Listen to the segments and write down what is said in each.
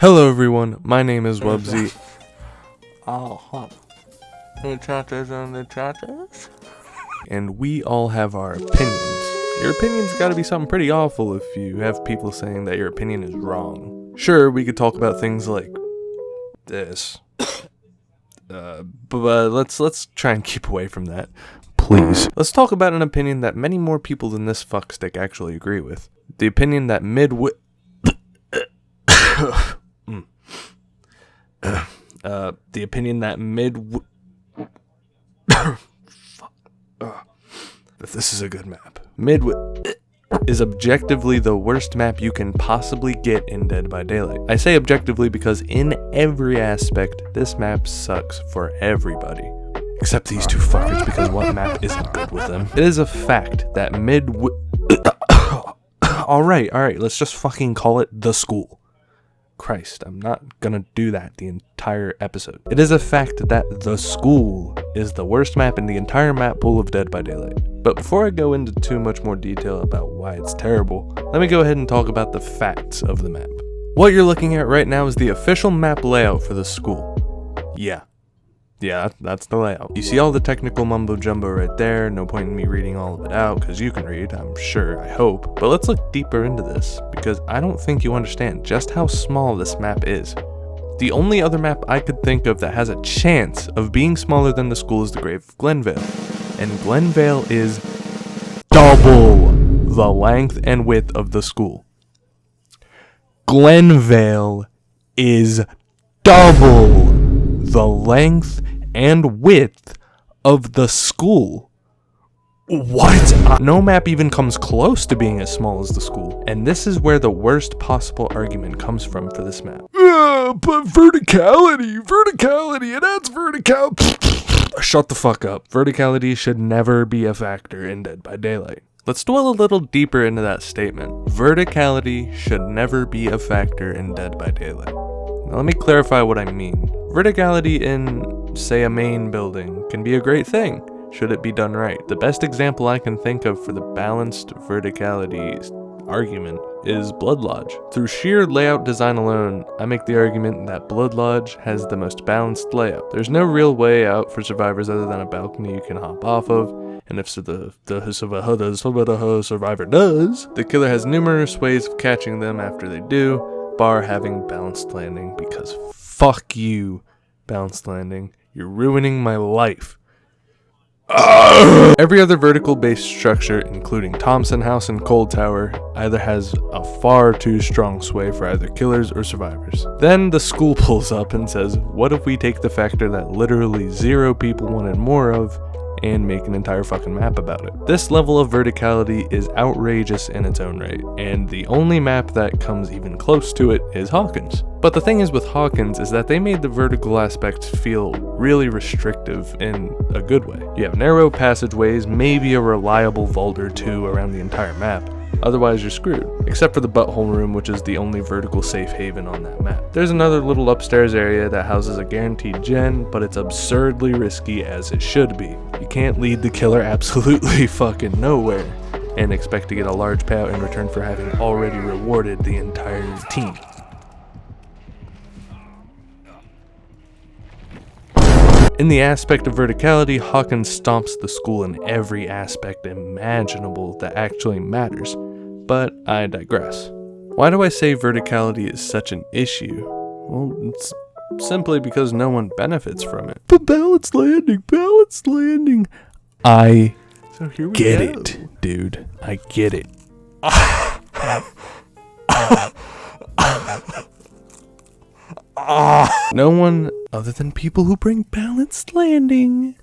Hello everyone, my name is Wubsy. And we all have our opinions. Your opinion's gotta be something pretty awful if you have people saying that your opinion is wrong. Sure, we could talk about things like this. But let's try and keep away from that. Please. Let's talk about an opinion that many more people than this fuckstick actually agree with. The opinion that the opinion that this is a good map. Is objectively the worst map you can possibly get in Dead by Daylight. I say objectively because in every aspect, this map sucks for everybody. Except these two fuckers, because what map isn't good with them? It is a fact that Alright, let's just fucking call it the school. Christ, I'm not gonna do that the entire episode. It is a fact that the school is the worst map in the entire map pool of Dead by Daylight. But before I go into too much more detail about why it's terrible, let me go ahead and talk about the facts of the map. What you're looking at right now is the official map layout for the school. Yeah, that's the layout. You see all the technical mumbo jumbo right there, no point in me reading all of it out, because you can read, I'm sure, I hope. But let's look deeper into this, because I don't think you understand just how small this map is. The only other map I could think of that has a chance of being smaller than the school is the Grave of Glenvale. And Glenvale is double the length and width of the school. Glenvale is double the length and width of the school. What? No map even comes close to being as small as the school. And this is where the worst possible argument comes from for this map. But verticality, it adds verticality. Shut the fuck up. Verticality should never be a factor in Dead by Daylight. Let's dwell a little deeper into that statement. Verticality should never be a factor in Dead by Daylight. Now let me clarify what I mean. Verticality in, say, a main building can be a great thing, should it be done right. The best example I can think of for the balanced verticality argument is Blood Lodge. Through sheer layout design alone, I make the argument that Blood Lodge has the most balanced layout. There's no real way out for survivors other than a balcony you can hop off of, and if the survivor does, the killer has numerous ways of catching them after they do, bar having balanced landing, because fuck you, balanced landing. You're ruining my life. Every other vertical based structure, including Thompson House and Cold Tower, either has a far too strong sway for either killers or survivors. Then the school pulls up and says, what if we take the factor that literally 0 people wanted more of and make an entire fucking map about it? This level of verticality is outrageous in its own right, and the only map that comes even close to it is Hawkins. But the thing is with Hawkins is that they made the vertical aspect feel really restrictive in a good way. You have narrow passageways, maybe a reliable vault or two around the entire map. Otherwise you're screwed, except for the butthole room, which is the only vertical safe haven on that map. There's another little upstairs area that houses a guaranteed gen, but it's absurdly risky as it should be. You can't lead the killer absolutely fucking nowhere and expect to get a large payout in return for having already rewarded the entire team. In the aspect of verticality, Hawkins stomps the school in every aspect imaginable that actually matters. But I digress. Why do I say verticality is such an issue? Well, it's simply because no one benefits from it. But balanced landing. I get it, dude. I get it. No one other than people who bring balanced landing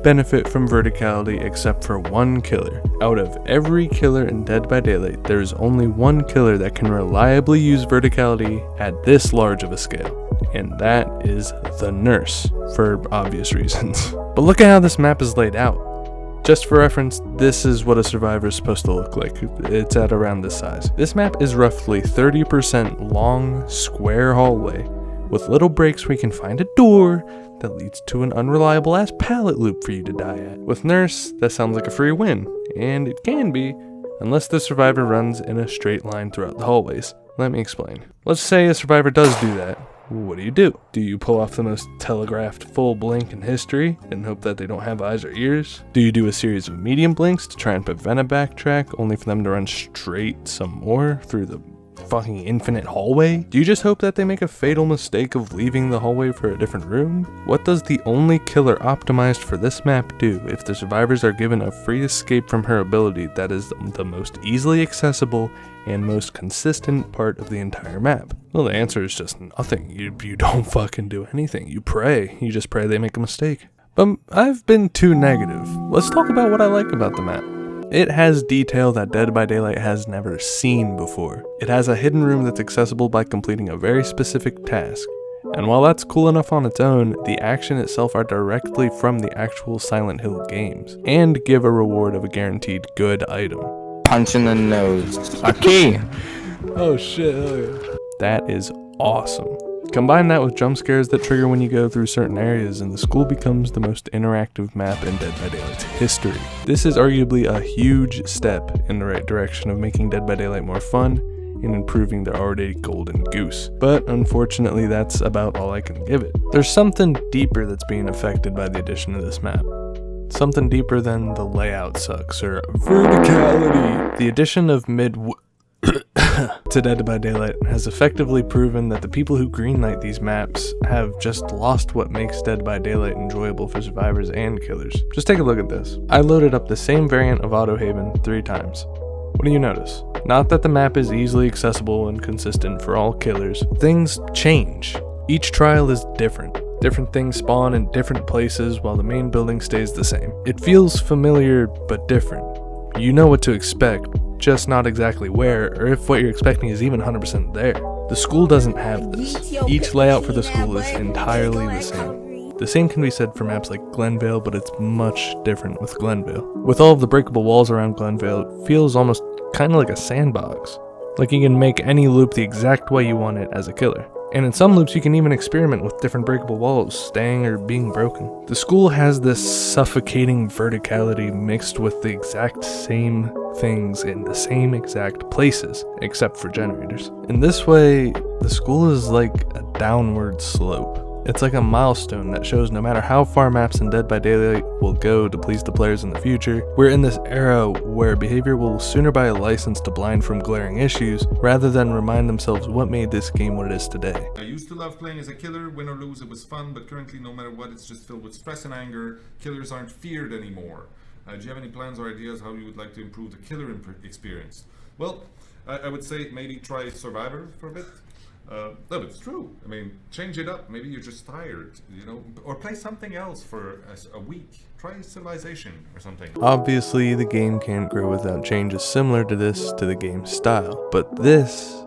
benefit from verticality except for one killer. Out of every killer in Dead by Daylight, there is only one killer that can reliably use verticality at this large of a scale, and that is the nurse, for obvious reasons. But look at how this map is laid out. Just for reference, this is what a survivor is supposed to look like. It's at around this size. This map is roughly 30% long, square hallway, with little breaks where you can find a door that leads to an unreliable ass pallet loop for you to die at. With Nurse, that sounds like a free win, and it can be, unless the survivor runs in a straight line throughout the hallways. Let me explain. Let's say a survivor does do that. What do? Do you pull off the most telegraphed full blink in history and hope that they don't have eyes or ears? Do you do a series of medium blinks to try and prevent a backtrack, only for them to run straight some more through the fucking infinite hallway? Do you just hope that they make a fatal mistake of leaving the hallway for a different room? What does the only killer optimized for this map do if the survivors are given a free escape from her ability that is the most easily accessible and most consistent part of the entire map? Well, the answer is just nothing. You don't fucking do anything. You pray. You just pray they make a mistake. But I've been too negative. Let's talk about what I like about the map. It has detail that Dead by Daylight has never seen before. It has a hidden room that's accessible by completing a very specific task. And while that's cool enough on its own, the action itself are directly from the actual Silent Hill games, and give a reward of a guaranteed good item. Punch in the nose. A key! Oh shit, oh yeah. That is awesome. Combine that with jump scares that trigger when you go through certain areas, and the school becomes the most interactive map in Dead by Daylight's history. This is arguably a huge step in the right direction of making Dead by Daylight more fun and improving their already golden goose. But unfortunately, that's about all I can give it. There's something deeper that's being affected by the addition of this map. Something deeper than the layout sucks or verticality. The addition of to Dead by Daylight has effectively proven that the people who greenlight these maps have just lost what makes Dead by Daylight enjoyable for survivors and killers. Just take a look at this. I loaded up the same variant of Autohaven 3 times. What do you notice? Not that the map is easily accessible and consistent for all killers. Things change. Each trial is different. Different things spawn in different places while the main building stays the same. It feels familiar but different. You know what to expect, just not exactly where, or if what you're expecting is even 100% there. The school doesn't have this. Each layout for the school is entirely the same. The same can be said for maps like Glenvale, but it's much different with Glenvale. With all of the breakable walls around Glenvale, it feels almost kind of like a sandbox. Like you can make any loop the exact way you want it as a killer. And in some loops you can even experiment with different breakable walls, staying or being broken. The school has this suffocating verticality mixed with the exact same things in the same exact places, except for generators. In this way, the school is like a downward slope. It's like a milestone that shows no matter how far maps in Dead by Daylight will go to please the players in the future, we're in this era where behavior will sooner buy a license to blind from glaring issues rather than remind themselves what made this game what it is today. I used to love playing as a killer, win or lose it was fun, but currently no matter what it's just filled with stress and anger. Killers aren't feared anymore. Do you have any plans or ideas how you would like to improve the killer experience? Well, I would say maybe try Survivor for a bit. No, but it's true. I mean, change it up. Maybe you're just tired, you know, or play something else for a week. Try Civilization or something. Obviously, the game can't grow without changes similar to this to the game's style, but this,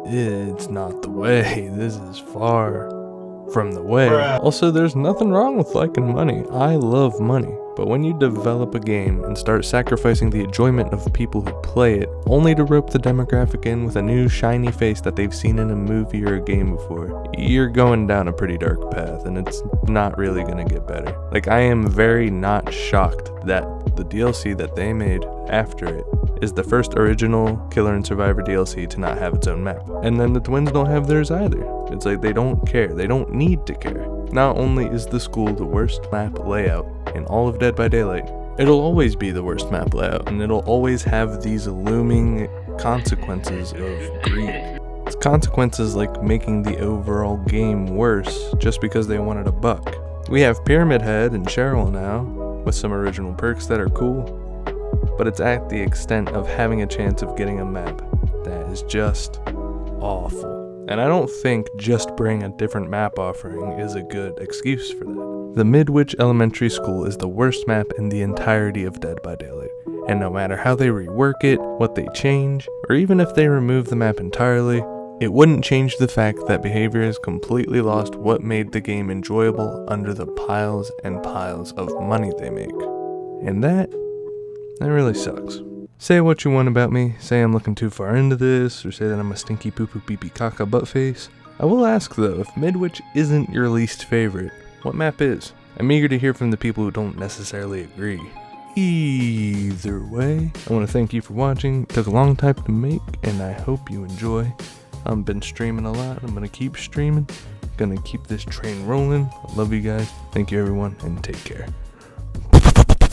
it's not the way. This is far from the way. Also, there's nothing wrong with liking money. I love money. But when you develop a game and start sacrificing the enjoyment of people who play it, only to rope the demographic in with a new shiny face that they've seen in a movie or a game before, you're going down a pretty dark path, and it's not really gonna get better. Like, I am very not shocked that the DLC that they made after it is the first original Killer and Survivor DLC to not have its own map. And then the twins don't have theirs either. It's like they don't care. They don't need to care. Not only is the school the worst map layout in all of Dead by Daylight, it'll always be the worst map layout, and it'll always have these looming consequences of greed. It's consequences like making the overall game worse just because they wanted a buck. We have Pyramid Head and Cheryl now, with some original perks that are cool, but it's at the extent of having a chance of getting a map that is just awful. And I don't think just bring a different map offering is a good excuse for that. The Midwich Elementary School is the worst map in the entirety of Dead by Daylight, and no matter how they rework it, what they change, or even if they remove the map entirely, it wouldn't change the fact that behavior has completely lost what made the game enjoyable under the piles and piles of money they make. And that really sucks. Say what you want about me, say I'm looking too far into this, or say that I'm a stinky poo poo pee pee caca butt face. I will ask though, if Midwich isn't your least favorite, what map is? I'm eager to hear from the people who don't necessarily agree. Either way, I want to thank you for watching. It took a long time to make, and I hope you enjoy. I've been streaming a lot. I'm going to keep streaming. Gonna keep this train rolling. I love you guys. Thank you, everyone, and take care.